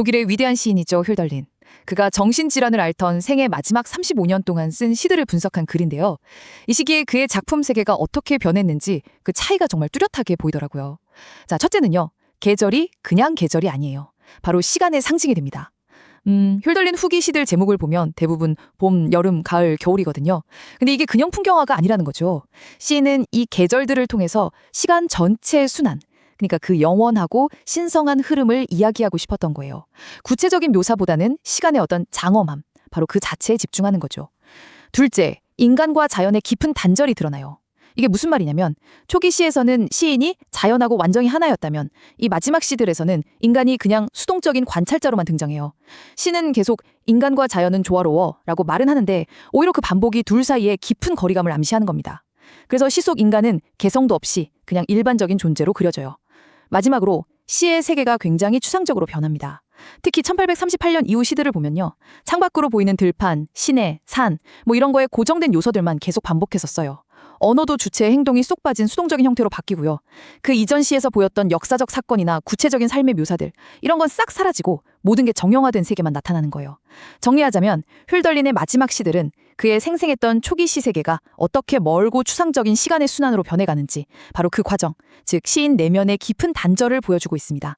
독일의 위대한 시인이죠, 튼덜린. 그가 정신질환을 앓던 생애 마지막 35년 동안 쓴 시들을 분석한 글인데요. 이 시기에 그의 작품 세계가 어떻게 변했는지 그 차이가 정말 뚜렷하게 보이더라고요. 자, 첫째는요. 계절이 그냥 계절이 아니에요. 바로 시간의 상징이 됩니다. 튼덜린 후기 시들 제목을 보면 대부분 봄, 여름, 가을, 겨울이거든요. 근데 이게 그냥 풍경화가 아니라는 거죠. 시인은 이 계절들을 통해서 시간 전체의 순환, 그러니까 그 영원하고 신성한 흐름을 이야기하고 싶었던 거예요. 구체적인 묘사보다는 시간의 어떤 장엄함, 바로 그 자체에 집중하는 거죠. 둘째, 인간과 자연의 깊은 단절이 드러나요. 이게 무슨 말이냐면 초기 시에서는 시인이 자연하고 완전히 하나였다면 이 마지막 시들에서는 인간이 그냥 수동적인 관찰자로만 등장해요. 시는 계속 인간과 자연은 조화로워 라고 말은 하는데 오히려 그 반복이 둘 사이에 깊은 거리감을 암시하는 겁니다. 그래서 시 속 인간은 개성도 없이 그냥 일반적인 존재로 그려져요. 마지막으로 시의 세계가 굉장히 추상적으로 변합니다. 특히 1838년 이후 시들을 보면요. 창밖으로 보이는 들판, 시내, 산, 이런 거에 고정된 요소들만 계속 반복해서 써요. 언어도 주체의 행동이 쏙 빠진 수동적인 형태로 바뀌고요. 그 이전 시에서 보였던 역사적 사건이나 구체적인 삶의 묘사들, 이런 건 싹 사라지고 모든 게 정형화된 세계만 나타나는 거예요. 정리하자면 튼덜린의 마지막 시들은 그의 생생했던 초기 시 세계가 어떻게 멀고 추상적인 시간의 순환으로 변해가는지 바로 그 과정, 즉 시인 내면의 깊은 단절을 보여주고 있습니다.